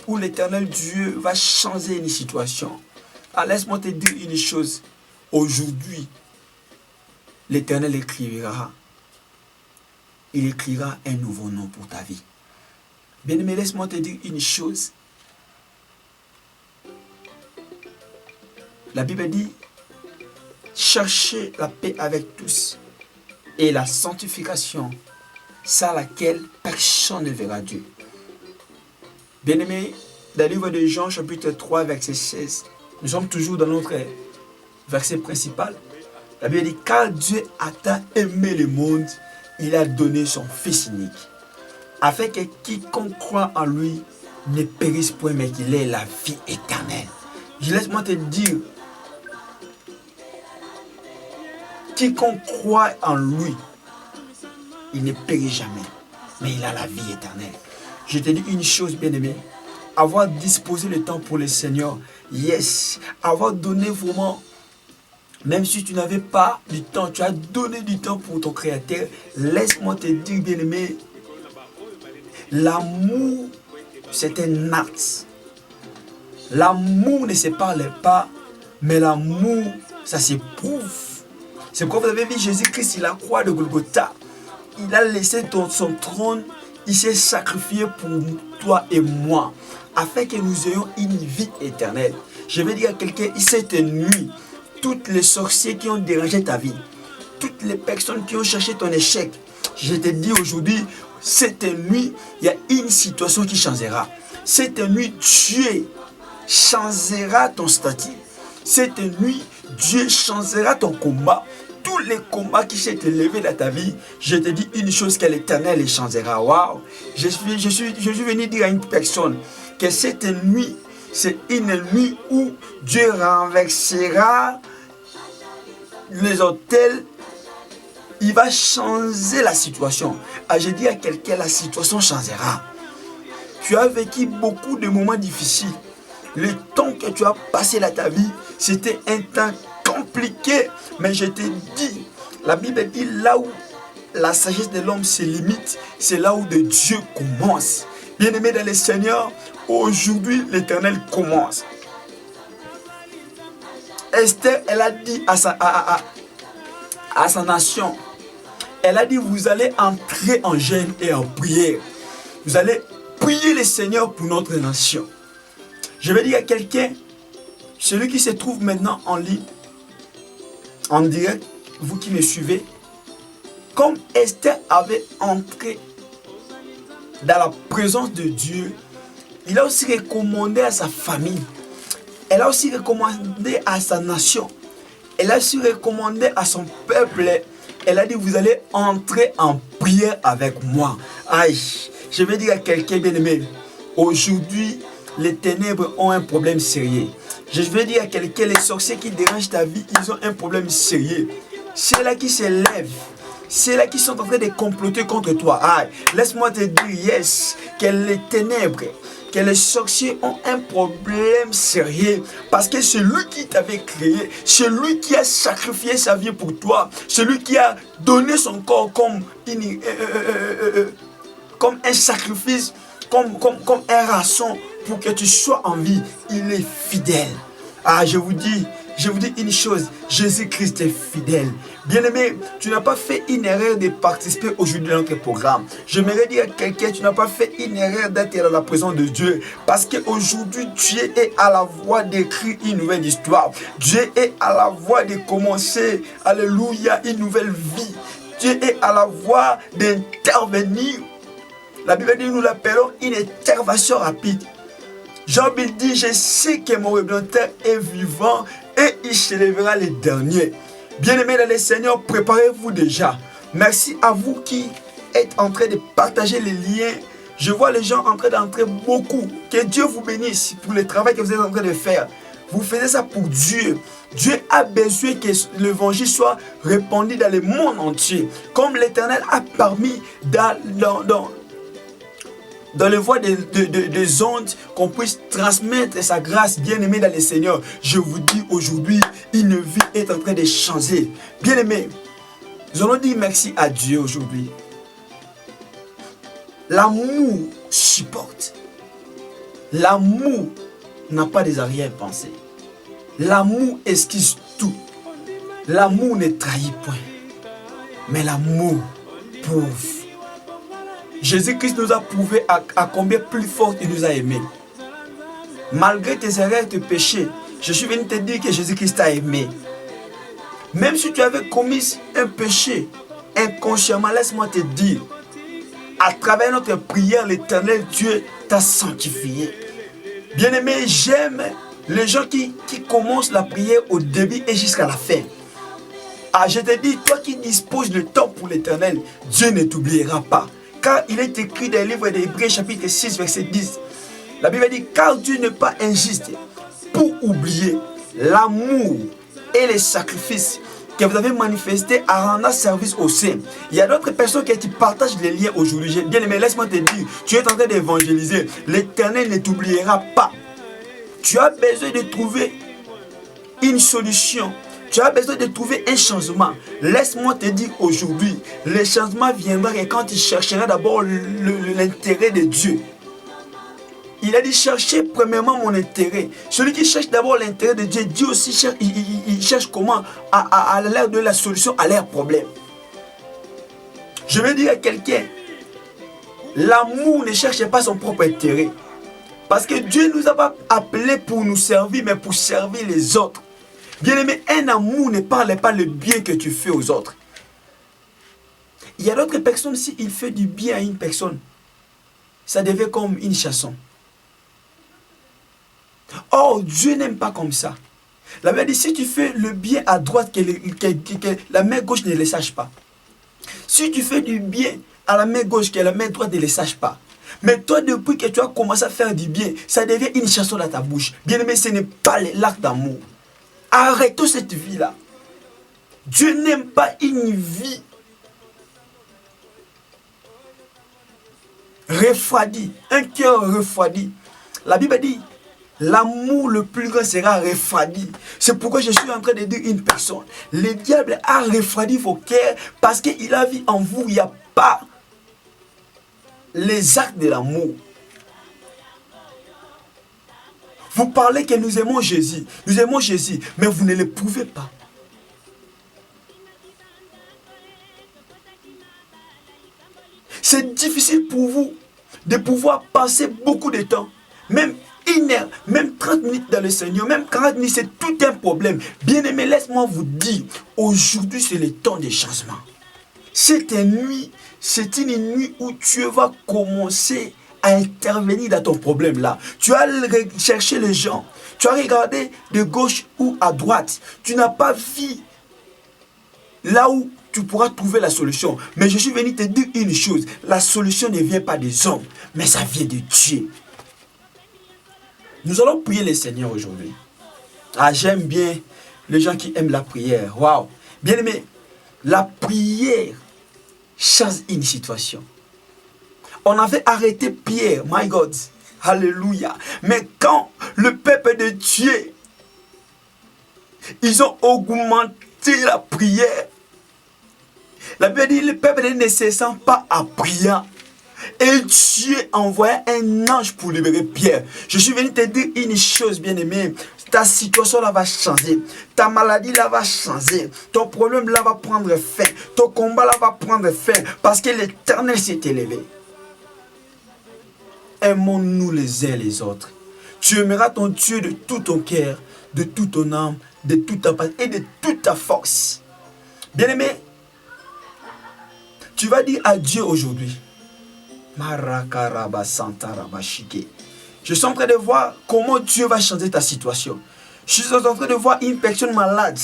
où l'Éternel Dieu va changer une situation. Alors laisse-moi te dire une chose. Aujourd'hui, l'Éternel écrira. Il écrira un nouveau nom pour ta vie. Bien-aimé, laisse-moi te dire une chose. La Bible dit, cherchez la paix avec tous et la sanctification, sans laquelle personne ne verra Dieu. Bien-aimé, dans le livre de Jean, chapitre 3, verset 16, nous sommes toujours dans notre verset principal. La Bible dit, car Dieu a tant aimé le monde, il a donné son Fils unique, afin que quiconque croit en lui ne périsse point, mais qu'il ait la vie éternelle. Laisse-moi te dire, quiconque croit en lui, il ne périt jamais, mais il a la vie éternelle. Je te dis une chose, bien-aimé, avoir disposé le temps pour le Seigneur, yes, avoir donné vraiment, même si tu n'avais pas du temps, tu as donné du temps pour ton Créateur. Laisse-moi te dire, bien-aimé, l'amour, c'est un acte. L'amour ne se parle pas, mais l'amour, ça s'éprouve. C'est pourquoi vous avez vu Jésus-Christ, il a la croix de Golgotha. Il a laissé son trône, il s'est sacrifié pour toi et moi, afin que nous ayons une vie éternelle. Je vais dire à quelqu'un, cette nuit, toutes les sorciers qui ont dérangé ta vie, toutes les personnes qui ont cherché ton échec, je te dis aujourd'hui, cette nuit, il y a une situation qui changera. Cette nuit, Dieu changera ton statut. Cette nuit, Dieu changera ton combat. Tous les combats qui s'est élevé dans ta vie, je te dis une chose, que l'Éternel les changera. Waouh! Je suis venu dire à une personne que cette nuit, c'est une nuit où Dieu renversera les autels. Il va changer la situation. Ah, je dis à quelqu'un, la situation changera. Tu as vécu beaucoup de moments difficiles. Le temps que tu as passé dans ta vie, c'était un temps compliqué. Mais je te dis, la Bible dit, là où la sagesse de l'homme se limite, c'est là où de Dieu commence. Bien-aimé dans le Seigneur, aujourd'hui l'Éternel commence. Esther, elle a dit à sa nation, elle a dit, vous allez entrer en jeûne et en prière. Vous allez prier le Seigneur pour notre nation. Je vais dire à quelqu'un, celui qui se trouve maintenant en ligne, en direct, vous qui me suivez, comme Esther avait entré dans la présence de Dieu, il a aussi recommandé à sa famille, elle a aussi recommandé à sa nation, elle a aussi recommandé à son peuple. Elle a dit, vous allez entrer en prière avec moi. Aïe, je vais dire à quelqu'un, bien-aimé, aujourd'hui, les ténèbres ont un problème sérieux. Je vais dire à quelqu'un, les sorciers qui dérangent ta vie, ils ont un problème sérieux. Ceux-là qui se lèvent, ceux-là qui sont en train de comploter contre toi. Aïe, laisse-moi te dire, yes, que les ténèbres, que les sorciers ont un problème sérieux, parce que celui qui t'avait créé, celui qui a sacrifié sa vie pour toi, celui qui a donné son corps comme un sacrifice, comme un rançon pour que tu sois en vie, il est fidèle. Ah, je vous dis une chose, Jésus-Christ est fidèle. Bien-aimé, tu n'as pas fait une erreur de participer aujourd'hui dans notre programme. J'aimerais dire à quelqu'un, tu n'as pas fait une erreur d'être dans la présence de Dieu. Parce qu'aujourd'hui, Dieu est à la voie d'écrire une nouvelle histoire. Dieu est à la voie de commencer, alléluia, une nouvelle vie. Dieu est à la voie d'intervenir. La Bible dit, nous l'appelons une intervention rapide. Job dit, je sais que mon Rédempteur est vivant et il se lèvera le dernier. Bien-aimés dans le Seigneur, préparez-vous déjà. Merci à vous qui êtes en train de partager les liens. Je vois les gens en train d'entrer beaucoup. Que Dieu vous bénisse pour le travail que vous êtes en train de faire. Vous faites ça pour Dieu. Dieu a besoin que l'évangile soit répandu dans le monde entier. Comme l'Éternel a permis dans le voie des ondes, qu'on puisse transmettre sa grâce, bien-aimé dans le Seigneur. Je vous dis aujourd'hui, une vie est en train de changer. Bien-aimé, nous allons dire merci à Dieu aujourd'hui. L'amour supporte. L'amour n'a pas des arrière-pensées. L'amour esquisse tout. L'amour ne trahit point. Mais l'amour prouve. Jésus-Christ nous a prouvé à combien plus fort il nous a aimés. Malgré tes erreurs, tes péchés, je suis venu te dire que Jésus-Christ t'a aimé. Même si tu avais commis un péché inconsciemment, laisse-moi te dire, à travers notre prière, l'Éternel Dieu t'a sanctifié. Bien-aimé, j'aime les gens qui commencent la prière au début et jusqu'à la fin. Ah, je te dis, toi qui disposes de temps pour l'Éternel, Dieu ne t'oubliera pas. Car il est écrit dans le livre d'Hébreux chapitre 6 verset 10. La Bible dit, car Dieu n'est pas injuste pour oublier l'amour et les sacrifices que vous avez manifestés à rendre service au sein. Il y a d'autres personnes qui partagent les liens aujourd'hui. Bien aimé, laisse-moi te dire, tu es en train d'évangéliser. L'Éternel ne t'oubliera pas. Tu as besoin de trouver une solution. Tu as besoin de trouver un changement. Laisse-moi te dire aujourd'hui, le changement viendra et quand tu chercheras d'abord l'intérêt de Dieu. Il a dit chercher premièrement mon intérêt. Celui qui cherche d'abord l'intérêt de Dieu, Dieu aussi cherche, il cherche comment à l'air de la solution à leurs problèmes. Je veux dire à quelqu'un, l'amour ne cherche pas son propre intérêt. Parce que Dieu ne nous a pas appelés pour nous servir, mais pour servir les autres. Bien-aimé, un amour ne parle pas le bien que tu fais aux autres. Il y a d'autres personnes, s'il fait du bien à une personne, ça devient comme une chanson. Or, Dieu n'aime pas comme ça. La Bible dit, si tu fais le bien à droite, que la main gauche ne le sache pas. Si tu fais du bien à la main gauche, que la main droite ne le sache pas. Mais toi, depuis que tu as commencé à faire du bien, ça devient une chanson dans ta bouche. Bien aimé, ce n'est pas l'acte d'amour. Arrêtons cette vie-là. Dieu n'aime pas une vie refroidie, un cœur refroidi. La Bible dit, l'amour le plus grand sera refroidi. C'est pourquoi je suis en train de dire une personne. Le diable a refroidi vos cœurs parce qu'il a vu en vous, il n'y a pas les actes de l'amour. Vous parlez que nous aimons Jésus, mais vous ne le prouvez pas. C'est difficile pour vous de pouvoir passer beaucoup de temps, même 1 heure, même 30 minutes dans le Seigneur, même 40 minutes, c'est tout un problème. Bien-aimé, laisse-moi vous dire, aujourd'hui c'est le temps des changements. Cette nuit, c'est une nuit où tu vas commencer à intervenir dans ton problème là. Tu as cherché les gens, tu as regardé de gauche ou à droite, tu n'as pas vu là où tu pourras trouver la solution. Mais je suis venu te dire une chose, la solution ne vient pas des hommes, mais ça vient de Dieu. Nous allons prier le Seigneur aujourd'hui. Ah, j'aime bien les gens qui aiment la prière. Waouh! Bien aimé, la prière change une situation. On avait arrêté Pierre, my God, alléluia. Mais quand le peuple de Dieu, ils ont augmenté la prière, la Bible dit, le peuple ne se sent pas à prier. Et Dieu envoya un ange pour libérer Pierre. Je suis venu te dire une chose, bien-aimé. Ta situation là va changer. Ta maladie là va changer. Ton problème là va prendre fin. Ton combat là va prendre fin. Parce que l'Éternel s'est élevé. Aimons-nous les uns les autres. Tu aimeras ton Dieu de tout ton cœur, de toute ton âme, de toute ta passion et de toute ta force. Bien-aimé, tu vas dire à Dieu aujourd'hui. Je suis en train de voir comment Dieu va changer ta situation. Je suis en train de voir une personne malade.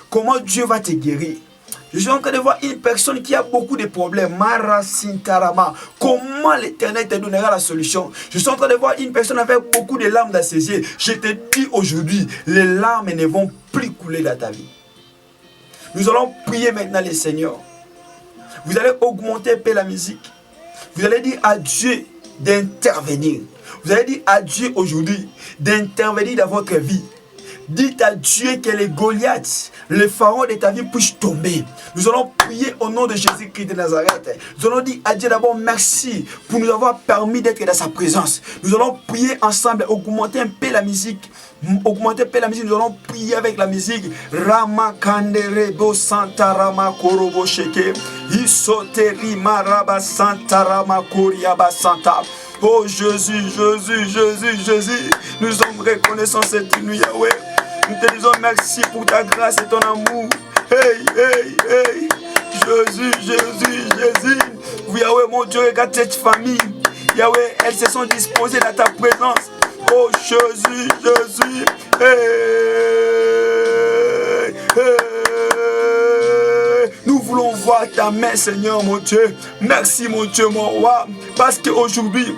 Comment Dieu va te guérir. Je suis en train de voir une personne qui a beaucoup de problèmes. Comment l'Éternel te donnera la solution. Je suis en train de voir une personne avec beaucoup de larmes dans ses yeux. Je te dis aujourd'hui, les larmes ne vont plus couler dans ta vie. Nous allons prier maintenant le Seigneur. Vous allez augmenter un peu la musique. Vous allez dire à Dieu d'intervenir. Vous allez dire à Dieu aujourd'hui d'intervenir dans votre vie. Dites à Dieu que les Goliaths, les pharaons de ta vie puissent tomber. Nous allons prier au nom de Jésus-Christ de Nazareth. Nous allons dire à Dieu d'abord merci pour nous avoir permis d'être dans sa présence. Nous allons prier ensemble, augmenter un peu la musique. Augmenter un peu la musique, nous allons prier avec la musique. Rama Kanderebo Santa Rama Korobo Sheke. Isoteri Maraba Santa Rama Koriaba Santa. Oh Jésus, Jésus, Jésus, Jésus. Nous sommes reconnaissants cette nuit, Yahweh. Nous te disons merci pour ta grâce et ton amour. Hey, hey, hey. Jésus, Jésus, Jésus. Oui, Yahweh, mon Dieu, regarde cette famille. Yahweh, elles se sont disposées dans ta présence. Oh Jésus, Jésus. Hey, hey. Nous voulons voir ta main, Seigneur, mon Dieu. Merci, mon Dieu, mon roi. Parce qu'aujourd'hui,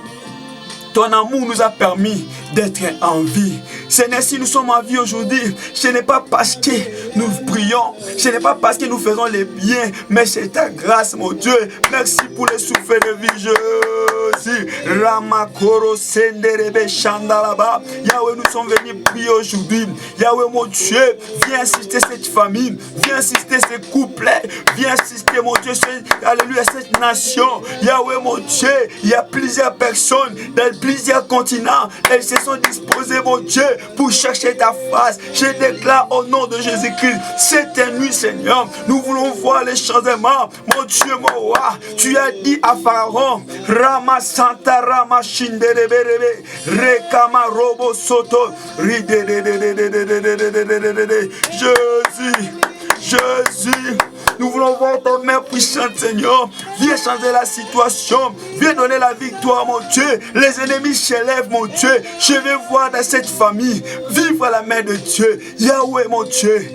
ton amour nous a permis d'être en vie. Seigneur, si nous sommes en vie aujourd'hui, ce n'est pas parce que nous prions, ce n'est pas parce que nous faisons les biens, mais c'est ta grâce, mon Dieu. Merci pour le souffle de vie, Jésus. Ramakoro Senderebe Chandalaba. Yahweh, nous sommes venus prier aujourd'hui. Yahweh, mon Dieu, viens assister cette famille, viens assister ces couples, viens assister, mon Dieu, alléluia, cette nation. Yahweh, mon Dieu, il y a plusieurs personnes dans plusieurs continents. Elles se sont disposées, mon Dieu, pour chercher ta face. Je déclare au nom de Jésus-Christ, cette nuit, Seigneur, nous voulons voir les changements. Mon Dieu, mon roi, tu as dit à Pharaon, Rama Santa Rama Shinderebe, Rekama Robo Soto, Jésus, Jésus. Nous voulons voir ta main puissante, Seigneur. Viens changer la situation. Viens donner la victoire, mon Dieu. Les ennemis s'élèvent, mon Dieu. Je vais voir dans cette famille vivre la main de Dieu. Yahweh, mon Dieu.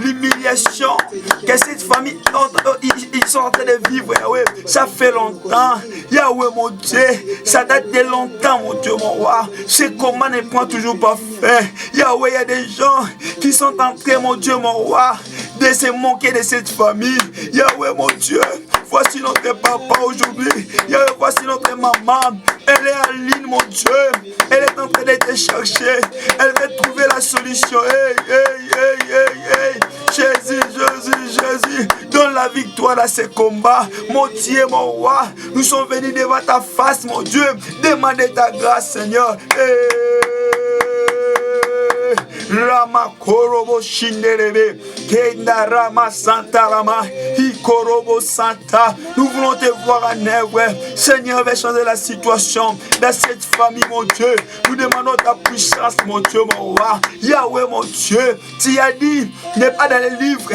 L'humiliation que cette famille, ils sont en train de vivre, Yahweh. Ça fait longtemps. Yahweh, mon Dieu. Ça date de longtemps, mon Dieu, mon roi. Ce combat ne prend toujours pas fin. Yahweh, il y a des gens qui sont en train, mon Dieu, mon roi, de se moquer de cette famille. Yahweh, mon Dieu. Voici notre papa aujourd'hui. Yahweh, voici notre maman. Elle est en ligne, mon Dieu. Elle est en train de te chercher. Elle veut trouver la solution. Hey, hey, hey, hey, hey. Jésus, Jésus, Jésus. Donne la victoire à ces combats. Mon Dieu, mon roi. Nous sommes venus devant ta face, mon Dieu. Demander ta grâce, Seigneur. Hey. Rama Korobo Shinderebe, Kenda Rama Santa Rama, Ikorobo Santa. Nous voulons te voir en œuvre. Seigneur, va changer la situation dans cette famille, mon Dieu. Nous demandons ta puissance, mon Dieu, mon roi. Yahweh, mon Dieu, tu as dit, n'est pas dans le livre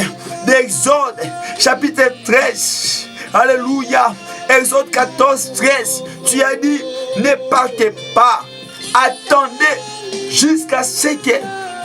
d'Exode, chapitre 13. Alléluia. Exode 14, 13. Tu as dit, ne partez pas. Attendez jusqu'à ce que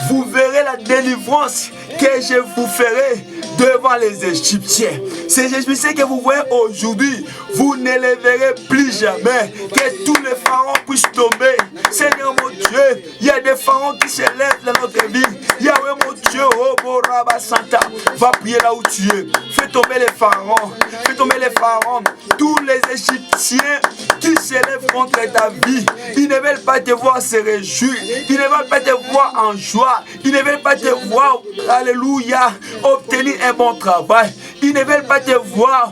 vous verrez la délivrance que je vous ferai devant les Égyptiens. Ces Égyptiens que vous voyez aujourd'hui, vous ne les verrez plus jamais. Que tous les pharaons puissent tomber. Seigneur mon Dieu, il y a des pharaons qui se lèvent dans notre vie. Yahweh mon Dieu, Robo Rabba Santa, va prier là où tu es. Fais tomber les pharaons. Fais tomber les pharaons. Tous les Égyptiens qui se lèvent contre ta vie, ils ne veulent pas te voir se réjouir. Ils ne veulent pas te voir en joie. Ils ne veulent pas te voir, alléluia, obtenir un bon travail. Ils ne veulent pas te voir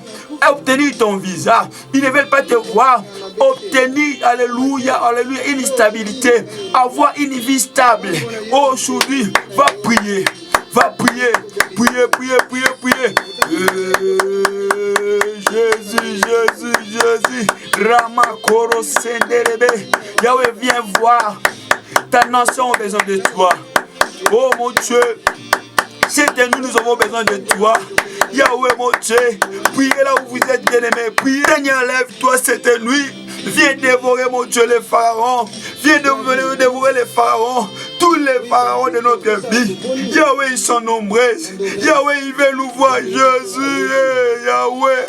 obtenir ton visa. Ils ne veulent pas te voir obtenir, alléluia, alléluia, une stabilité, avoir une vie stable. Aujourd'hui, va prier. Va prier. Priez, priez, priez, priez. Jésus, Jésus, Jésus. Rama Koro Senderebe. Yahweh, viens voir. Ta nation a besoin de toi. Oh mon Dieu, cette nuit nous avons besoin de toi. Yahweh mon Dieu, priez là où vous êtes bien-aimés. Priez, Seigneur, lève-toi cette nuit. Viens dévorer mon Dieu les pharaons. Viens dévorer les pharaons. Tous les pharaons de notre vie. Yahweh, ils sont nombreux. Yahweh, il veut nous voir. Jésus, hey, Yahweh.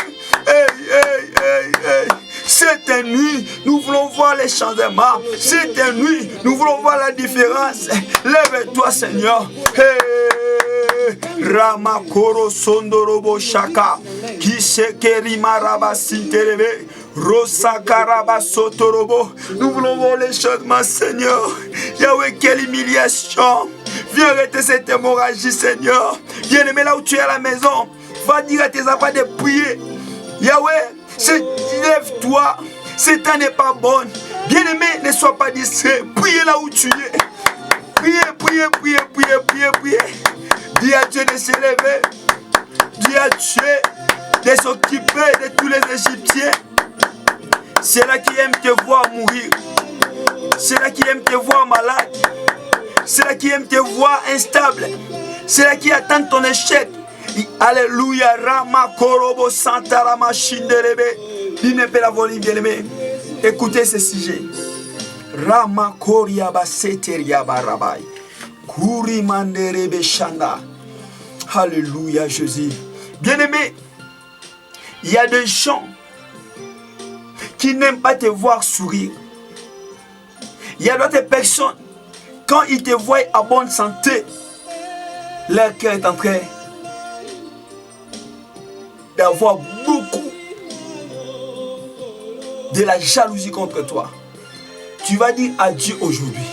Hey, hey, hey, hey. Cette nuit, nous voulons voir les changements. Cette nuit, nous voulons voir la différence. Lève-toi, Seigneur. Hey. Ramakoro Sondorobo Shaka. Kisekeri Maraba Sinterebe. Rosakaraba Sotorobo. Nous voulons voir les changements, Seigneur. Yahweh, quelle humiliation. Viens arrêter cette hémorragie, Seigneur. Bien-aimé, là où tu es à la maison, va dire à tes enfants de prier. Yahweh, lève-toi. Ce temps n'est pas bon. Bien-aimé, ne sois pas distrait. Priez là où tu es. Priez, priez, priez, priez, priez, priez. Dis à Dieu de s'élever. Dis à Dieu de s'occuper de tous les Égyptiens. C'est là qui aime te voir mourir. C'est là qui aime te voir malade. C'est là qui aime te voir instable. C'est là qui attend ton échec. Alléluia. Rama Korobo Santa Rama Shinderebe. L'inépée la volie, bien-aimé. Écoutez ce sujet. Rama Koriaba Seteriaba Rabai. Kuri Manderebe Shanda. Alléluia, Jésus. Bien-aimé, il y a des gens qui n'aiment pas te voir sourire. Il y a d'autres personnes, quand ils te voient en bonne santé, leur cœur est en train d'avoir beaucoup de la jalousie contre toi. Tu vas dire à Dieu aujourd'hui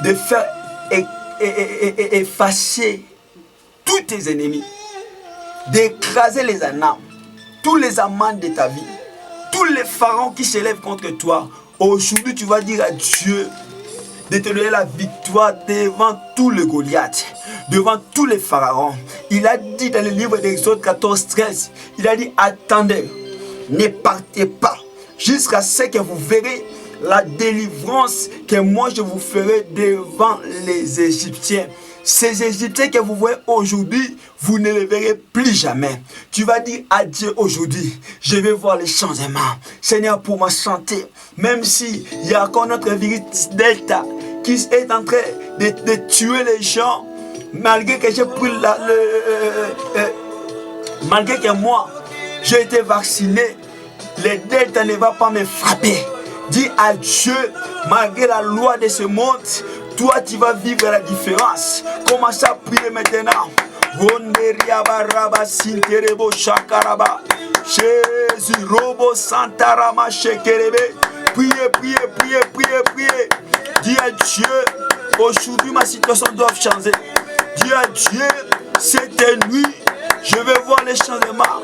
de faire effacer tous tes ennemis, d'écraser les anames, tous les amants de ta vie, tous les pharaons qui s'élèvent contre toi. Aujourd'hui, tu vas dire à Dieu de te donner la victoire devant tous les Goliaths, devant tous les pharaons. Il a dit dans le livre d'Exode 14:13, il a dit, attendez, ne partez pas jusqu'à ce que vous verrez la délivrance que moi je vous ferai devant les Égyptiens. Ces Égyptiens que vous voyez aujourd'hui, vous ne les verrez plus jamais. Tu vas dire à Dieu aujourd'hui, je vais voir les changements. Seigneur, pour ma santé, même si il y a encore notre virus Delta qui est en train de tuer les gens, malgré que j'ai pris malgré que moi, j'ai été vacciné, le Delta ne va pas me frapper. Dis à Dieu, malgré la loi de ce monde, toi tu vas vivre la différence. Commence à prier maintenant. Jésus, Robo Santarama Shekerebe. Priez, priez, priez, priez, priez. Dis à Dieu, aujourd'hui ma situation doit changer. Dis à Dieu, cette nuit, je vais voir les changements.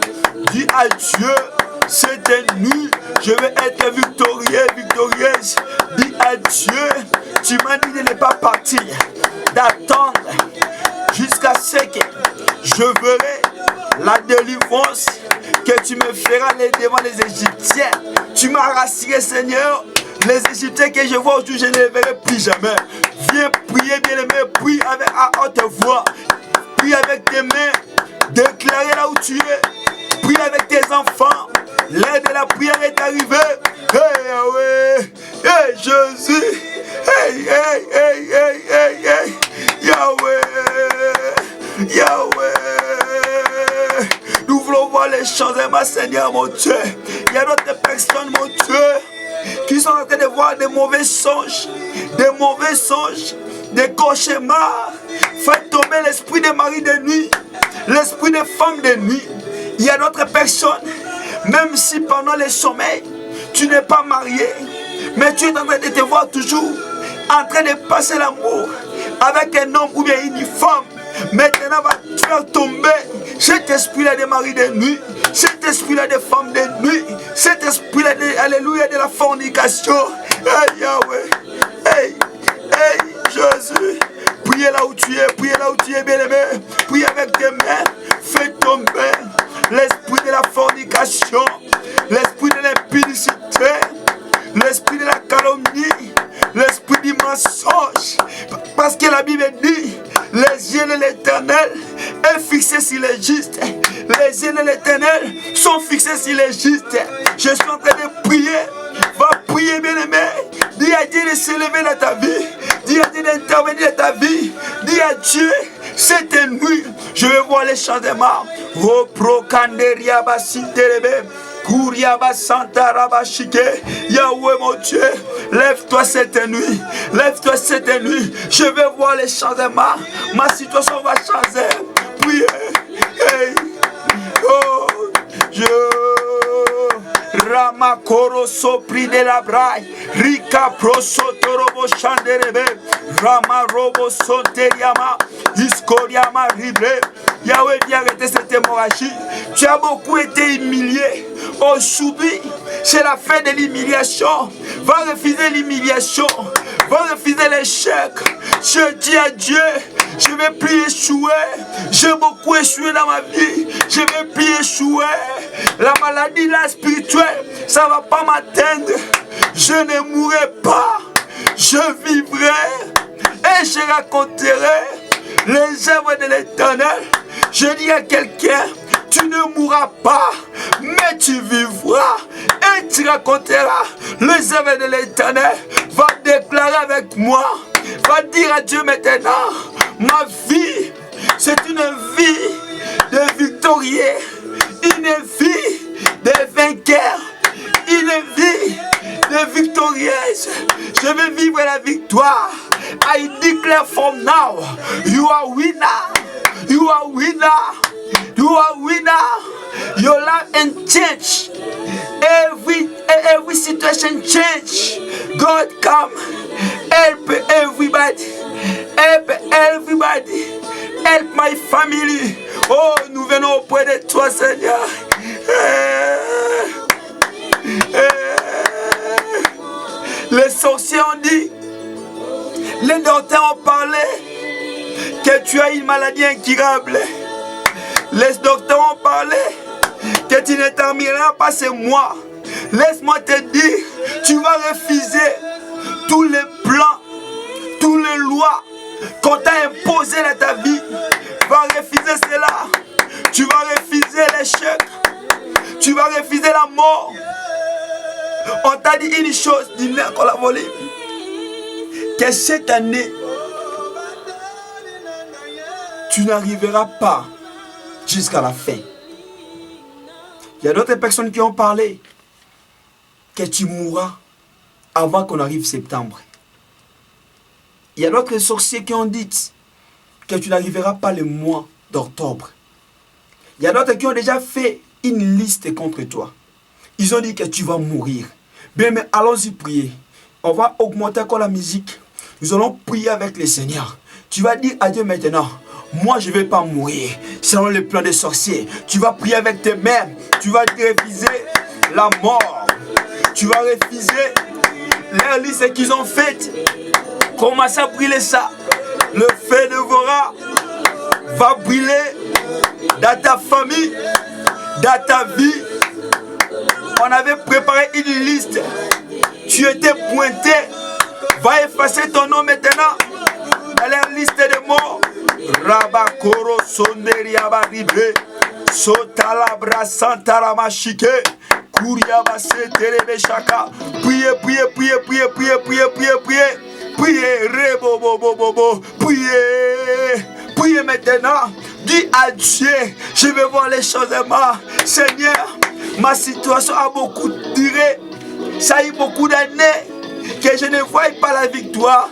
Dis à Dieu, cette nuit, je vais être victorieux, victorieuse. Dis à Dieu, tu m'as dit de ne pas partir, d'attendre jusqu'à ce que je verrai la délivrance que tu me feras devant les Égyptiens. Tu m'as rassuré, Seigneur. Les Égyptiens que je vois aujourd'hui, je ne les verrai plus jamais. Viens prier, bien-aimé, prie avec à haute voix. Prie avec tes mains, déclarer là où tu es. Prie avec tes enfants. L'aide de la prière est arrivée. Hey Yahweh, hey Jésus, hey, hey, hey, hey, hey, hey, Yahweh, Yahweh. Nous voulons voir les changements, Seigneur, mon Dieu. Il y a d'autres personnes, mon Dieu, qui sont en train de voir des mauvais songes, des cauchemars. Faites tomber l'esprit des maris de nuit, l'esprit des femmes de nuit. Il y a d'autres personnes, même si pendant le sommeil, tu n'es pas marié, mais tu es en train de te voir toujours en train de passer l'amour avec un homme ou bien une femme. Maintenant, va te faire tomber cet esprit-là des maris de nuit, cet esprit-là des femmes de nuit, cet esprit-là, alléluia, de la fornication. Hey Yahweh, hey, hey Jésus, priez là où tu es, bien-aimé, priez avec tes mains, fais tomber l'esprit de la fornication, l'esprit de l'impudicité, l'esprit de la calomnie, l'esprit du mensonge. Parce que la Bible dit, les yeux de l'Éternel est fixé sur les justes. Les yeux de l'Éternel sont fixés sur les justes. Je suis en train de prier. Va prier, bien-aimé. Dis à Dieu de s'élever dans ta vie. Dis à Dieu d'intervenir dans ta vie. Dis à Dieu, cette nuit, je vais voir les changements. Oh, procanderia basinterebe. Kouriaba Santa Rabashike. Yahweh mon Dieu, lève-toi cette nuit. Lève-toi cette nuit. Je vais voir les changements. Ma situation va changer. Priez. Hey. Oh, je Rama Koro Sopri de la Braille, Rika Proso Torobo Chanderebe, Rama Robo Soteriama, Iskoriama Ribre. Yahweh, viens arrêter cette hémorragie. Tu as beaucoup été humilié. Aujourd'hui, c'est la fin de l'humiliation. Va refuser l'humiliation. Va refuser l'échec. Je dis à Dieu, je ne vais plus échouer. J'ai beaucoup échoué dans ma vie. Je ne vais plus échouer. La maladie là spirituelle, ça ne va pas m'atteindre. Je ne mourrai pas. Je vivrai et je raconterai les œuvres de l'Éternel. Je dis à quelqu'un, tu ne mourras pas, mais tu vivras et tu raconteras les œuvres de l'Éternel. Va déclarer avec moi, va dire à Dieu maintenant, ma vie, c'est une vie de victorieux, une vie de vainqueur, une vie de victorieuse. Je vais vivre la victoire. I declare from now, you are winner. You are winner. You are winner. Your life and change. Every situation change. God come. Help everybody. Help everybody. Help my family. Oh, nous venons auprès de toi, Seigneur. Les sorciers ont dit, les docteurs ont parlé que tu as une maladie incurable. Les docteurs ont parlé que tu ne termineras pas ces mois. Laisse-moi te dire, tu vas refuser tous les plans, toutes les lois qu'on t'a imposées dans ta vie. Tu vas refuser cela. Tu vas refuser l'échec. Tu vas refuser la mort. On t'a dit une chose, dis-le qu'on l'a volé. Que cette année, tu n'arriveras pas jusqu'à la fin. Il y a d'autres personnes qui ont parlé que tu mourras avant qu'on arrive septembre. Il y a d'autres sorciers qui ont dit que tu n'arriveras pas le mois d'octobre. Il y a d'autres qui ont déjà fait une liste contre toi. Ils ont dit que tu vas mourir. Bien, mais allons-y prier. On va augmenter encore la musique. Nous allons prier avec le Seigneur. Tu vas dire à Dieu maintenant, moi je ne vais pas mourir selon le plan des sorciers. Tu vas prier avec tes mains. Tu vas refuser la mort. Tu vas refuser leur liste qu'ils ont faite. Commence à brûler ça. Le feu dévorant va brûler dans ta famille, dans ta vie. On avait préparé une liste. Tu étais pointé. Va effacer ton nom maintenant dans la liste de morts. Rabakoro Sonderiaba Ribe Sotalabra Santaramashike Kuriaba Seterebe Shaka. Priez, priez, priez, priez, priez, priez, priez, priez. Priez, Rebobobobobo. Priez. Priez maintenant. Dis à Dieu, je vais voir les choses de moi. Seigneur, ma situation a beaucoup duré. Ça a eu beaucoup d'années que je ne vois pas la victoire.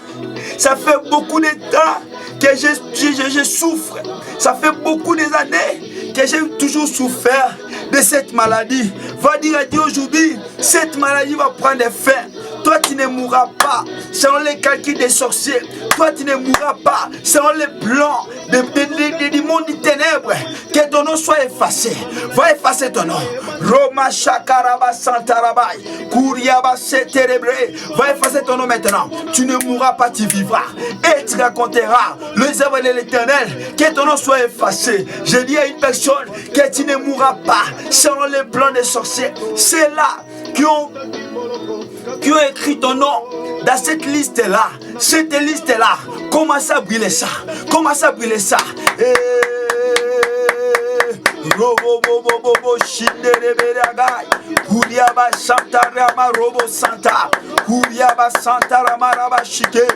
Ça fait beaucoup de temps que je souffre. Ça fait beaucoup d'années que j'ai toujours souffert de cette maladie. Va dire à Dieu aujourd'hui, cette maladie va prendre fin. Toi, tu ne mourras pas selon les calculs des sorciers. Toi, tu ne mourras pas selon les plans du monde des ténèbres. Que ton nom soit effacé. Va effacer ton nom. Roma Shakaraba Santarabai. Kuriaba Seterebre. Va effacer ton nom maintenant. Tu ne mourras pas, tu vivras. Et tu raconteras les œuvres de l'Éternel. Que ton nom soit effacé. Je dis à une personne que tu ne mourras pas selon les plans des sorciers. C'est là qui ont écrit ton nom dans cette liste-là. Cette liste-là, commence à brûler ça. Commence à brûler ça. Robo bobo bobo shindere beragai. Kuriaba Santa Rama Robo Santa. Kuriaba Santa Rama Raba Shike.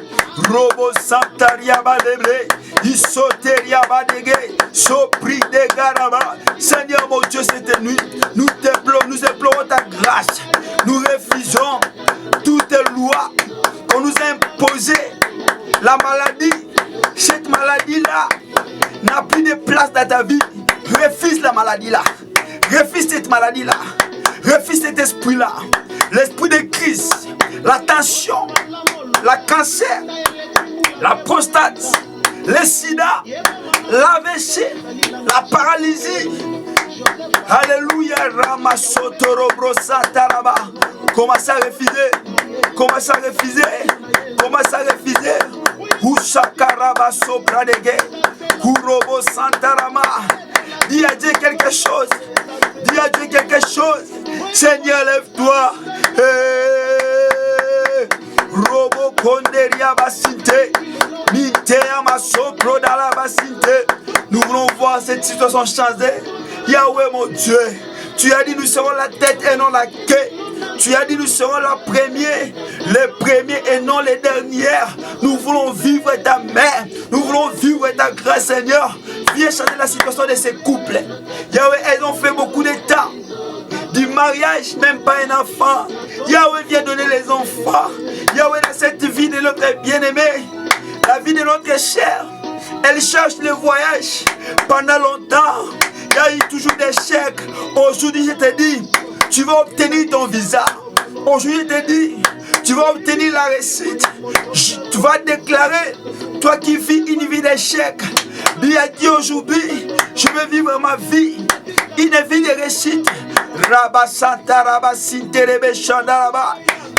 Robo Santa Riaba Debre. Isoteriaba Dege. Sopri de Garaba. Seigneur mon Dieu, cette nuit, nous implorons ta grâce. Nous refusons toutes lois qu'on nous a imposées. La maladie, cette maladie-là n'a plus de place dans ta vie. Refuse la maladie-là. Refuse cette maladie-là. Refuse cet esprit-là. L'esprit de crise, la tension, la cancer, la prostate, le sida, l'AVC, la paralysie. Alléluia. Ramasotoro Sataraba. Commence à refuser. Commence à refuser. Commence à refuser. Ushakaraba Sopradege. Kurobo Santarama. Dis à Dieu quelque chose. Dis à Dieu quelque chose. Seigneur, lève-toi. Robo Konderia Basinte. Mitea Masopro Dala Basinte. Nous voulons voir cette situation changer. Yahweh mon Dieu, tu as dit nous serons la tête et non la queue. Tu as dit nous serons les premiers et non les dernières. Nous voulons vivre ta main. Nous voulons vivre ta grâce, Seigneur. Viens changer la situation de ces couples. Yahweh, elles ont fait beaucoup de temps. Du mariage, même pas un enfant. Yahweh vient donner les enfants. Yahweh, dans cette vie de notre bien-aimé, la vie de notre chair, elle cherche le voyage pendant longtemps. Il y a eu toujours des chèques. Aujourd'hui, je te dis, tu vas obtenir ton visa. Aujourd'hui, je te dis, tu vas obtenir la réussite. Tu vas déclarer, toi qui vis une vie d'échec, dis à Dieu aujourd'hui, je veux vivre ma vie, une vie de réussite. Rabba Santa Rabba Sinterebe Chandaraba,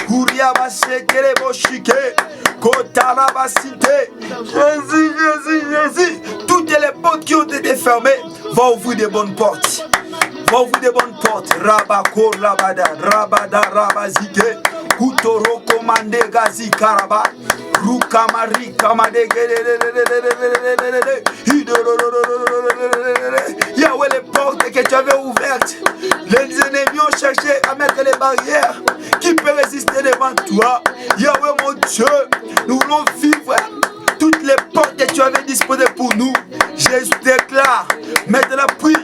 Kuriaba Seterebo Shike, Kotaraba Sinte. Jésus, Jésus, Jésus. Toutes les portes qui ont été fermées vont ouvrir de bonnes portes. Vont ouvrir de bonnes portes. Rabako Rabada, Rabada Rabazike, Kutoro Komande Gazi Karaba, Rukamari Kamade. Yahweh, les portes que tu avais ouvertes, les ennemis ont cherché à mettre les barrières. Qui peut résister devant toi? Yahweh mon Dieu, nous voulons vivre toutes les portes que tu avais disposées pour nous. Jésus déclare, maintenant prie,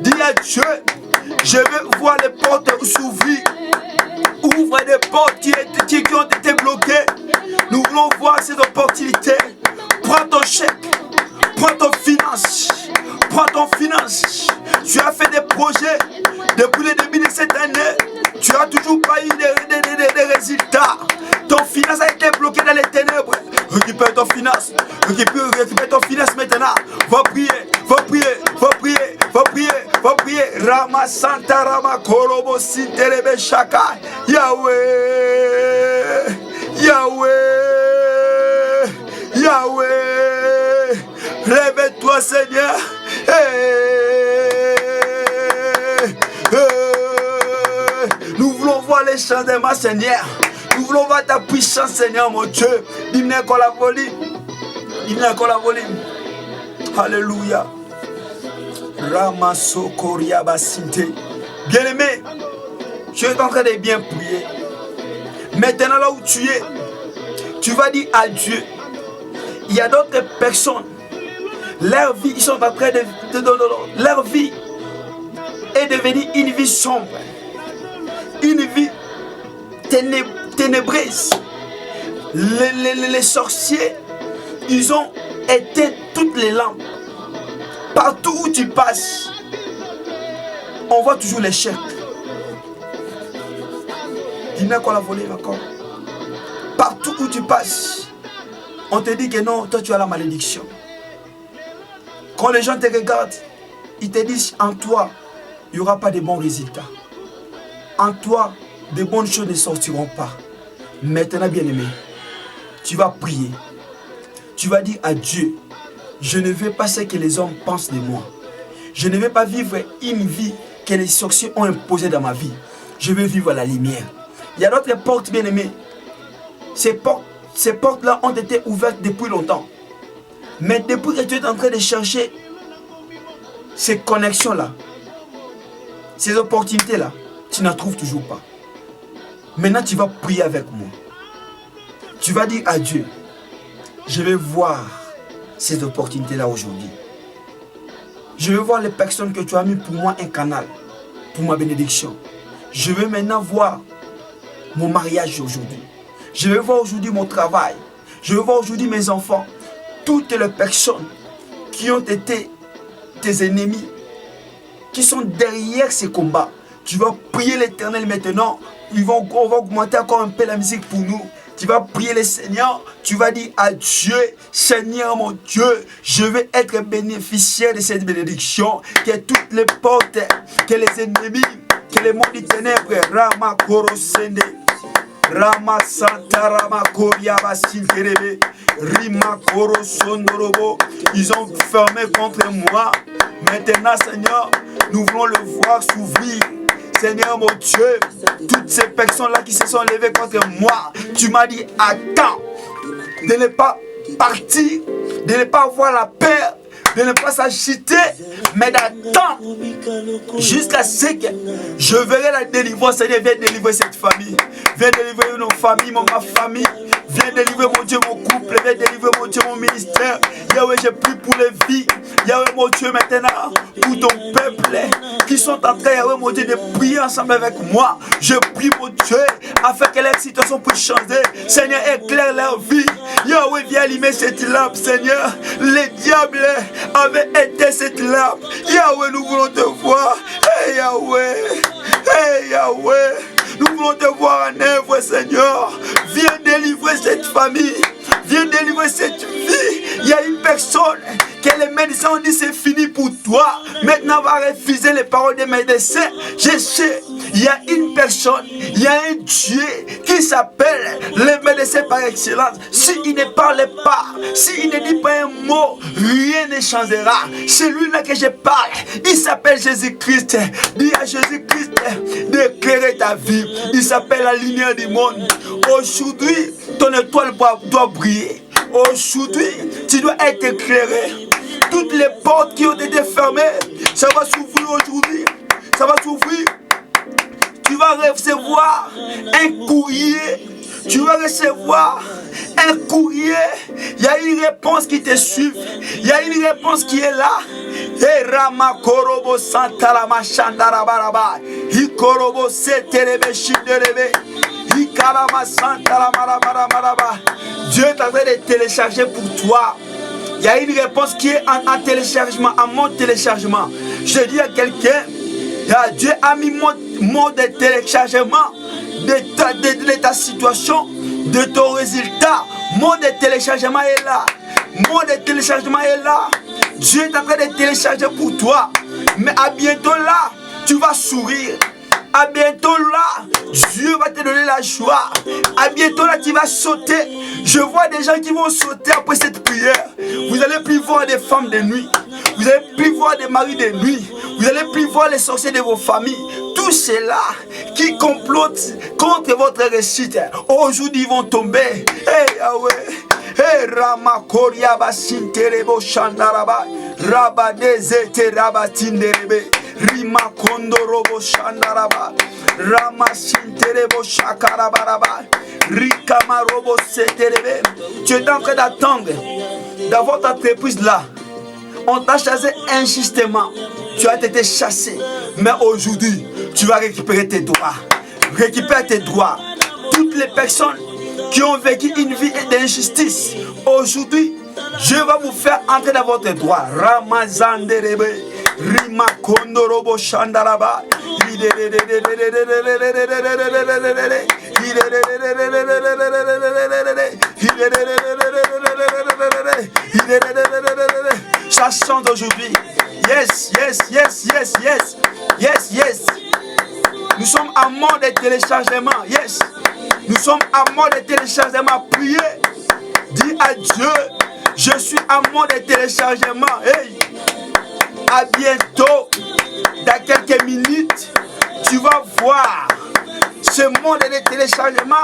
dis à Dieu, je veux voir les portes s'ouvrir. Ouvre des portes qui ont été bloquées. Nous voulons voir ces opportunités. Prends ton chèque, prends ton finance. Prends ton finance. Tu as fait des projets depuis le début de cette année. Tu n'as toujours pas eu de résultats. Ton finance a été bloqué dans les ténèbres. Récupère ton finance. Récupère ton finance maintenant. Va prier, va prier, va prier, va prier, va prier. Rama Santa Rama Korobo Sinterebe Shaka. Yahweh, Yahweh, Yahweh. Réveille-toi, Seigneur. Nous voulons voir les changements, Seigneur. Nous voulons voir ta puissance, Seigneur, mon Dieu. Dis-moi qu'on la volie. Dis-moi qu'on la volie. Alléluia. Ramasokoria Basinte. Bien-aimé, tu es en train de bien prier. Maintenant, là où tu es, tu vas dire à Dieu. Il y a d'autres personnes. Leur vie, ils sont en train de leur vie est devenue une vie sombre, une vie ténébreuse. Les sorciers, ils ont éteint toutes les lampes. Partout où tu passes, on voit toujours l'échec. Dis-moi qu'on l'a volé encore. Partout où tu passes, on te dit que non, toi tu as la malédiction. Quand les gens te regardent, ils te disent en toi, il n'y aura pas de bons résultats. En toi, de bonnes choses ne sortiront pas. Maintenant, bien-aimé, tu vas prier. Tu vas dire à Dieu, je ne veux pas ce que les hommes pensent de moi. Je ne veux pas vivre une vie que les sorciers ont imposée dans ma vie. Je veux vivre la lumière. Il y a d'autres portes, bien-aimées. Ces portes-là ont été ouvertes depuis longtemps. Mais depuis que tu es en train de chercher ces connexions-là, ces opportunités-là, tu n'en trouves toujours pas. Maintenant, tu vas prier avec moi. Tu vas dire à Dieu, je vais voir ces opportunités-là aujourd'hui. Je veux voir les personnes que tu as mis pour moi un canal, pour ma bénédiction. Je veux maintenant voir mon mariage aujourd'hui. Je veux voir aujourd'hui mon travail. Je veux voir aujourd'hui mes enfants. Toutes les personnes qui ont été tes ennemis, qui sont derrière ces combats, Tu vas prier l'Éternel maintenant. On va augmenter encore un peu la musique pour nous. Tu vas prier le Seigneur. Tu vas dire à Dieu, Seigneur mon Dieu, je vais être bénéficiaire de cette bénédiction. Que toutes les portes, que les ennemis, que les mondes des ténèbres, Rama Korosende, Rama Santa Rama Koria Basinterebe, Rima Korosondorobo, ils ont fermé contre moi. Maintenant, Seigneur, nous voulons le voir s'ouvrir. Seigneur mon Dieu, toutes ces personnes-là qui se sont levées contre moi, tu m'as dit, attends, de ne pas partir, de ne pas avoir la peur, de ne pas s'agiter, mais d'attendre jusqu'à ce que je verrai la délivrance. Seigneur, viens délivrer cette famille, viens délivrer nos familles, ma famille, viens délivrer mon Dieu mon couple, viens délivrer mon Dieu mon ministère. Yahweh, j'ai pris pour les vies. Yahweh mon Dieu maintenant, pour ton peuple qui sont en train, Yahweh mon Dieu, de prier ensemble avec moi. Je prie mon Dieu, afin que leur situation puisse changer. Seigneur, éclaire leur vie. Yahweh, viens allumer cette lampe, Seigneur. Les diables avaient éteint cette lampe. Yahweh, nous voulons te voir. Hey Yahweh, hey Yahweh, nous voulons te voir en œuvre, Seigneur. Viens délivrer cette famille. Viens délivrer cette vie. Il y a une personne que les médecins ont dit c'est fini pour toi. Maintenant, on va refuser les paroles des médecins. Je sais, il y a une personne, il y a un Dieu qui s'appelle le médecin par excellence. S'il ne parle pas, s'il ne dit pas un mot, rien ne changera. Celui-là que je parle, il s'appelle Jésus-Christ. Dis à Jésus-Christ d'éclairer ta vie. Il s'appelle la lumière du monde. Aujourd'hui, ton étoile doit briller. Aujourd'hui, tu dois être éclairé. Toutes les portes qui ont été fermées, ça va s'ouvrir aujourd'hui. Ça va s'ouvrir. Tu vas recevoir un courrier. Tu vas recevoir un courrier. Il y a une réponse qui te suit. Il y a une réponse qui est là. Et Ramakorobo Santalama Shandarabaraba. Hikorobo Seterebe Shinderebe. Dieu est en train de télécharger pour toi. Il y a une réponse qui est en téléchargement, en mode téléchargement. Je dis à quelqu'un, Dieu a mis mode de téléchargement de ta situation, de ton résultat. Mode de téléchargement est là. Mode de téléchargement est là. Dieu est en train de télécharger pour toi. Mais à bientôt là, tu vas sourire. À bientôt là, Dieu va te donner la joie. À bientôt là, tu vas sauter. Je vois des gens qui vont sauter après cette prière. Vous n'allez plus voir des femmes de nuit. Vous n'allez plus voir des maris de nuit. Vous n'allez plus voir les sorciers de vos familles. Tous ceux-là qui complotent contre votre réussite, aujourd'hui ils vont tomber. Hey Yahweh. Hey Ramakoria Basinterebo Shandaraba. Rabadezete Rabatinderebe. Rima Kondorobo Shandaraba. Rama Sinterebo Shakarabaraba. Rikamarobo Seterebe. Tu es en train d'attendre dans votre entreprise là. On t'a chassé injustement. Tu as été chassé. Mais aujourd'hui, tu vas récupérer tes droits. Récupère tes droits. Toutes les personnes qui ont vécu une vie d'injustice, aujourd'hui, Dieu va vous faire entrer dans votre droit. Ramazanderebe. Rima Kondorobo Shandaraba. Ça chante aujourd'hui. Yes, yes, yes, yes, yes. Yes, yes. Nous sommes en mode de téléchargement. Yes. Nous sommes en mode de téléchargement. Priez. Dis à Dieu, je suis en mode de téléchargement. Hey. À bientôt. Dans quelques minutes, tu vas voir ce monde de téléchargement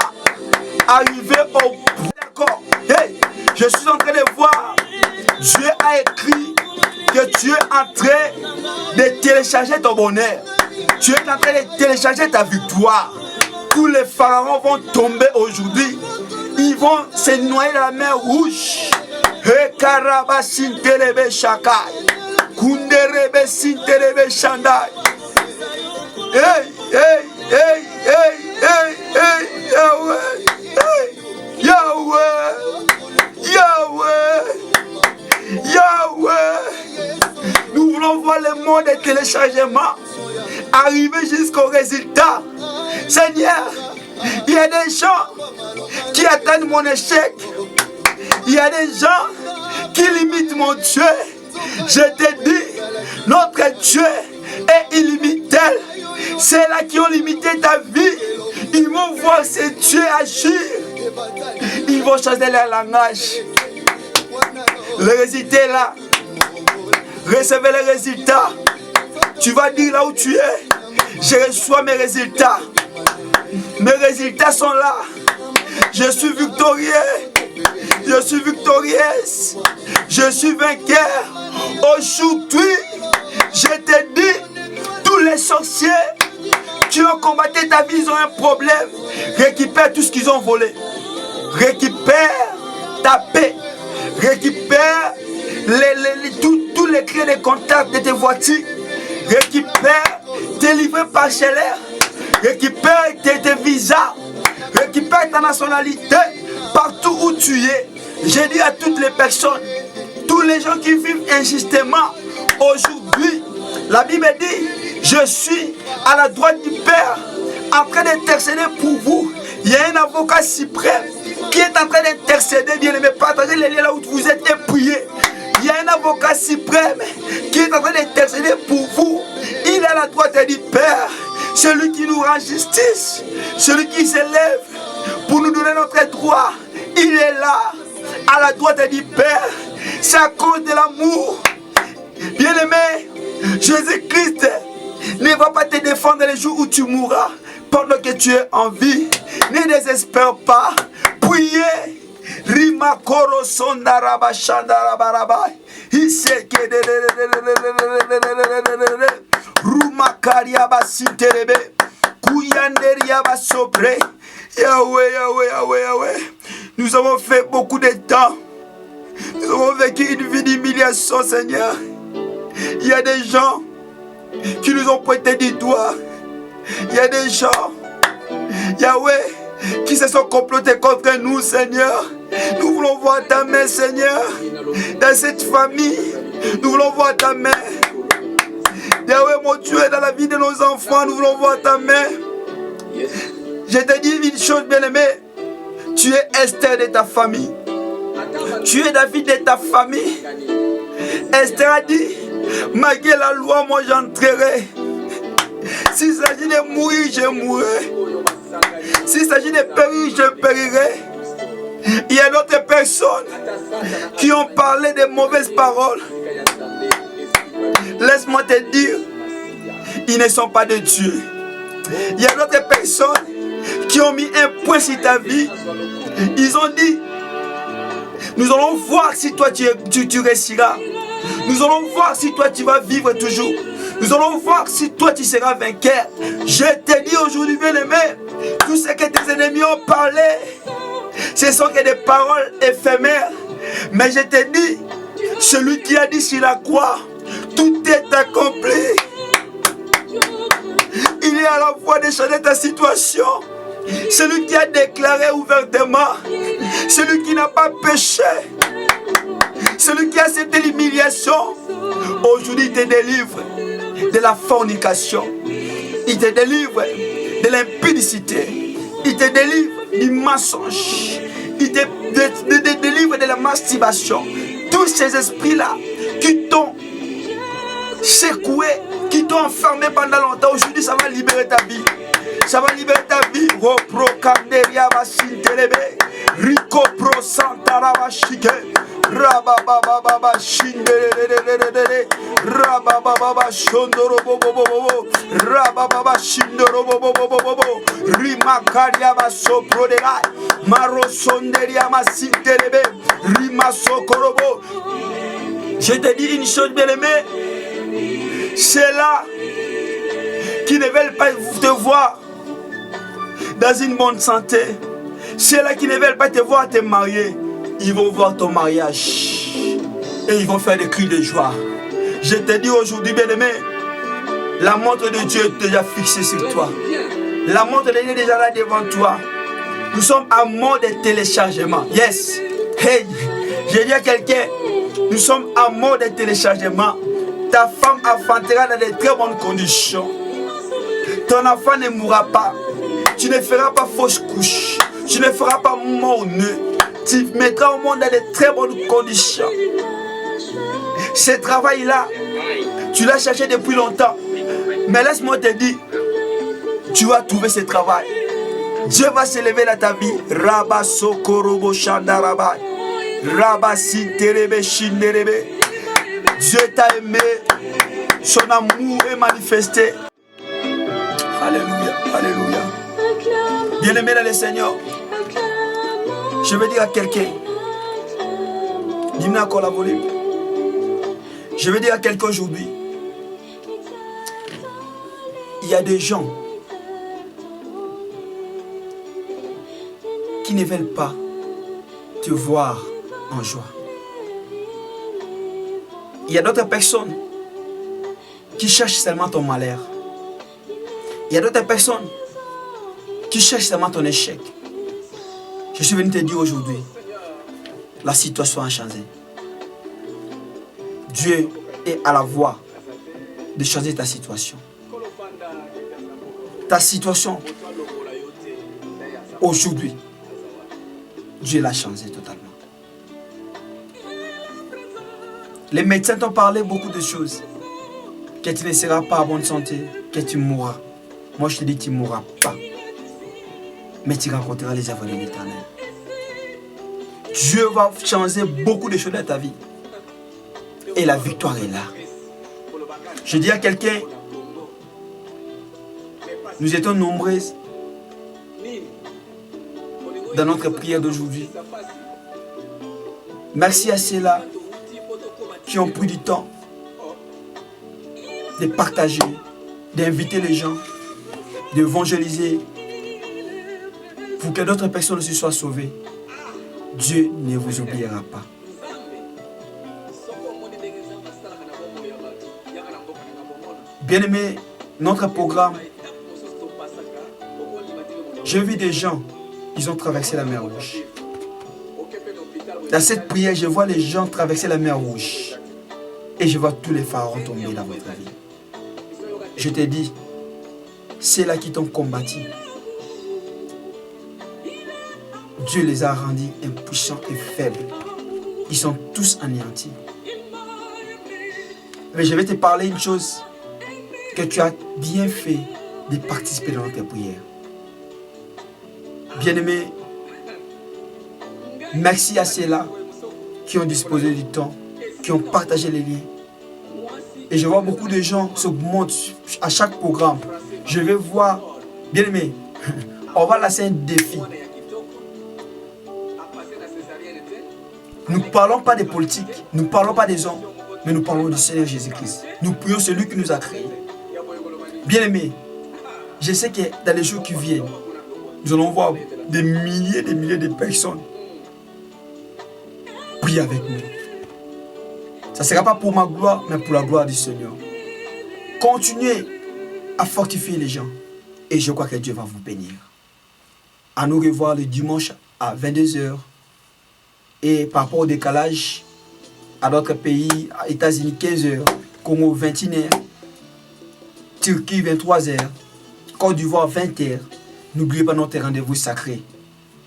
arriver au bout. D'accord. Hey. Je suis en train de voir. Dieu a écrit que tu es en train de télécharger ton bonheur. Tu es en train de télécharger ta victoire. Tous les pharaons vont tomber aujourd'hui. Ils vont se noyer dans la mer rouge. Hey, Karabasinterebe Shakai. Kunderebe Sinterebe Shandai. Hey, hey, hey, hey, hey, hey, Yahweh. Hey, Yahweh. Yahweh. Yahweh. Nous voulons voir le monde de téléchargement arriver jusqu'au résultat. Seigneur, il y a des gens qui attendent mon échec. Il y a des gens qui limitent mon Dieu. Je te dis, notre Dieu est illimité. Ceux-là qui ont limité ta vie, ils vont voir ce Dieu agir. Ils vont changer leur langage. Le résultat est là. Recevez les résultats. Tu vas dire là où tu es, je reçois mes résultats. Mes résultats sont là. Je suis victorieux. Je suis victorieuse. Je suis vainqueur. Aujourd'hui, je te dis, tous les sorciers qui ont combattu ta vie, ils ont un problème. Récupère tout ce qu'ils ont volé. Récupère ta paix. Récupère tous les clés de contact de tes voitures. Récupère tes livrets par chaleur. Récupère tes visas. Récupère ta nationalité partout où tu es. J'ai dit à toutes les personnes, tous les gens qui vivent injustement, aujourd'hui, la Bible dit, je suis à la droite du Père en train d'intercéder pour vous. Il y a un avocat suprême qui est en train d'intercéder, bien aimé, partagez les liens là où vous êtes et priez. Il y a un avocat suprême qui est en train d'intercéder pour vous. Il est à la droite du Père, celui qui nous rend justice, celui qui s'élève pour nous donner notre droit. Il est là, à la droite du Père. C'est à cause de l'amour. Bien-aimé, Jésus-Christ ne va pas te défendre les jours où tu mourras pendant que tu es en vie. Ne désespère pas. Priez. Rima koro sondaraba shandarabaraba. Iseke de Ruma kariaba siterebe. Kuyanderiaba sopre. Yahweh, Yahweh, Yahweh, Yahweh. Nous avons fait beaucoup de temps. Nous avons vécu une vie d'humiliation, Seigneur. Il y a des gens qui nous ont pointé du doigt. Il y a des gens, Yahweh, qui se sont complotés contre nous, Seigneur. Nous voulons voir ta main, Seigneur, dans cette famille. Nous voulons voir ta main. Yahweh, mon Dieu, dans la vie de nos enfants, nous voulons voir ta main. Je te dis une chose, bien-aimé. Tu es Esther de ta famille. Tu es David de ta famille. Esther a dit, malgré la loi, moi j'entrerai. S'il s'agit de mourir, je mourrai. S'il s'agit de périr, je périrai. Il y a d'autres personnes qui ont parlé de mauvaises paroles. Laisse-moi te dire, ils ne sont pas de Dieu. Il y a d'autres personnes qui ont mis un point sur ta vie. Ils ont dit, nous allons voir si toi tu réussiras. Nous allons voir si toi tu vas vivre toujours. Nous allons voir si toi tu seras vainqueur. Je te dis aujourd'hui, bien-aimé, tout ce que tes ennemis ont parlé, ce sont que des paroles éphémères. Mais je te dis, celui qui a dit sur la croix, tout est accompli. Il est à la voie de changer ta situation. Celui qui a déclaré ouvertement, celui qui n'a pas péché, celui qui a accepté l'humiliation, aujourd'hui il te délivre de la fornication, il te délivre de l'impudicité, il te délivre du mensonge, il te délivre de la masturbation. Tous ces esprits-là qui t'ont secoué, qui t'ont enfermé pendant longtemps, aujourd'hui ça va libérer ta vie. Ça va libérer ta vie. Repro Canderia Basintelebe. Rico Pro Santara Bashike. Rabababa Shindere. Rabababa Shondoro Bobo. Rabababa Shindoro Bobo. Rimakaria Basopro de la. Maro Sonderia Masintelebe. Rima Sokorobo. Je te dis une chose, bien-aimé. C'est là qui ne veulent pas te voir dans une bonne santé. Ceux-là qui ne veulent pas te voir te marier, ils vont voir ton mariage et ils vont faire des cris de joie. Je te dis aujourd'hui, bien-aimé, la montre de Dieu est déjà fixée sur toi. La montre de Dieu est déjà là devant toi. Nous sommes à mort de téléchargement. Yes. Hey, j'ai dit à quelqu'un, nous sommes à mort de téléchargement. Ta femme enfantera dans de très bonnes conditions. Ton enfant ne mourra pas. Tu ne feras pas fausse couche. Tu ne feras pas mort-nœud. Tu mettras au monde dans de très bonnes conditions. Ce travail-là, tu l'as cherché depuis longtemps. Mais laisse-moi te dire, tu vas trouver ce travail. Dieu va s'élever dans ta vie. Rabba Sokorobo Shandaraba. Rabba Sinterebe Shinderebe. Dieu t'a aimé. Son amour est manifesté. Alléluia, alléluia. Bien-aimé dans le Seigneur, je veux dire à quelqu'un, dis-moi encore la volume. Je veux dire à quelqu'un aujourd'hui, il y a des gens qui ne veulent pas te voir en joie. Il y a d'autres personnes qui cherchent seulement ton malheur. Il y a d'autres personnes qui cherchent seulement ton échec. Je suis venu te dire aujourd'hui, la situation a changé. Dieu est à la voie de changer ta situation. Ta situation, aujourd'hui, Dieu l'a changé totalement. Les médecins t'ont parlé beaucoup de choses. Que tu ne seras pas en bonne santé, que tu mourras. Moi, je te dis que tu ne mourras pas. Mais tu rencontreras les œuvres de l'Éternel. Dieu va changer beaucoup de choses dans ta vie. Et la victoire est là. Je dis à quelqu'un, nous étions nombreuses dans notre prière d'aujourd'hui. Merci à ceux-là qui ont pris du temps de partager, d'inviter les gens, d'évangéliser pour que d'autres personnes aussi soient sauvées. Dieu ne vous oubliera pas. Bien-aimés, notre programme, j'ai vu des gens, ils ont traversé la mer Rouge. Dans cette prière, je vois les gens traverser la mer Rouge. Et je vois tous les pharaons tomber dans votre vie. Je te dis, c'est là qui t'ont combattu. Dieu les a rendus impuissants et faibles. Ils sont tous anéantis. Mais je vais te parler une chose, que tu as bien fait de participer dans notre prière. Bien-aimés, merci à ceux-là qui ont disposé du temps, qui ont partagé les liens. Et je vois beaucoup de gens s'augmentent à chaque programme. Je vais voir, bien-aimés, on va lancer un défi. Nous ne parlons pas des politiques, nous ne parlons pas des hommes, mais nous parlons du Seigneur Jésus-Christ. Nous prions celui qui nous a créés. Bien-aimés, je sais que dans les jours qui viennent, nous allons voir des milliers de personnes prier avec nous. Ça ne sera pas pour ma gloire, mais pour la gloire du Seigneur. Continuez à fortifier les gens. Et je crois que Dieu va vous bénir. À nous revoir le dimanche à 22 h. Et par rapport au décalage, à d'autres pays, à États-Unis 15 h, Congo 21 h, Turquie 23 h, Côte d'Ivoire 20 h. N'oubliez pas notre rendez-vous sacré.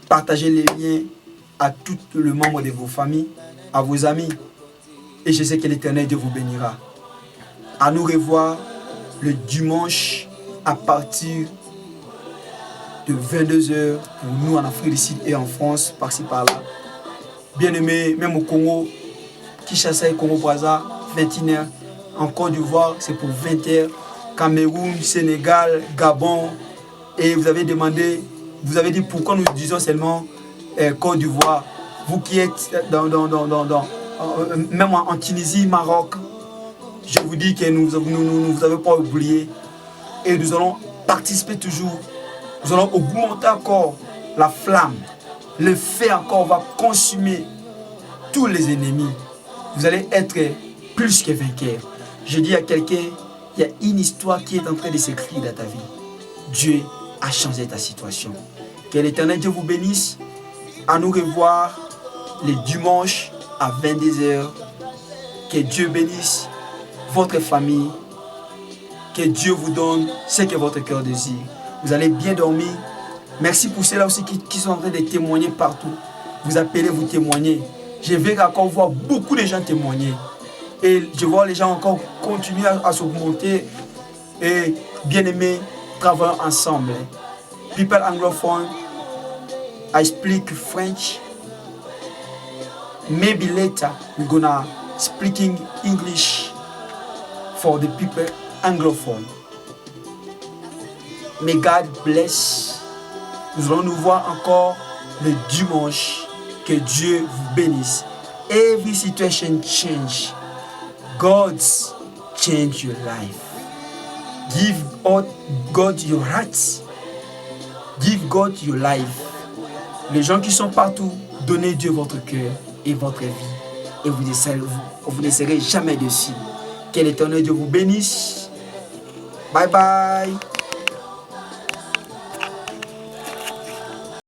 Partagez les liens à tous les membres de vos familles, à vos amis. Et je sais que l'Éternel Dieu vous bénira. À nous revoir le dimanche à partir de 22 h pour nous en Afrique du Sud et en France, par-ci par-là. Bien-aimés, même au Congo, Kinshasa et Congo-Brazza, 21 h. En Côte d'Ivoire, c'est pour 20 h. Cameroun, Sénégal, Gabon. Et vous avez demandé, vous avez dit pourquoi nous disons seulement Côte d'Ivoire. Vous qui êtes même en Tunisie, Maroc, je vous dis que nous ne vous avez pas oublié. Et nous allons participer toujours. Nous allons augmenter encore la flamme. Le feu encore va consumer tous les ennemis. Vous allez être plus que vainqueurs. Je dis à quelqu'un, il y a une histoire qui est en train de s'écrire dans ta vie. Dieu a changé ta situation. Que l'Éternel Dieu vous bénisse. À nous revoir les dimanches à 22 h. Que Dieu bénisse votre famille. Que Dieu vous donne ce que votre cœur désire. Vous allez bien dormir. Merci pour ceux-là aussi qui sont en train de témoigner partout. Vous appelez, vous témoignez. Je vais encore voir beaucoup de gens témoigner. Et je vois les gens encore continuer à s'augmenter. Et bien aimés, travaillons ensemble. People anglophone, I speak French. Maybe later we're gonna speaking English for the people anglophone. May God bless. Nous allons nous voir encore le dimanche. Que Dieu vous bénisse. Every situation change. God's change your life. Give God your heart. Give God your life. Les gens qui sont partout, donnez Dieu votre cœur et votre vie. Et vous ne serez jamais déçus. Que l'Éternel Dieu vous bénisse. Bye bye.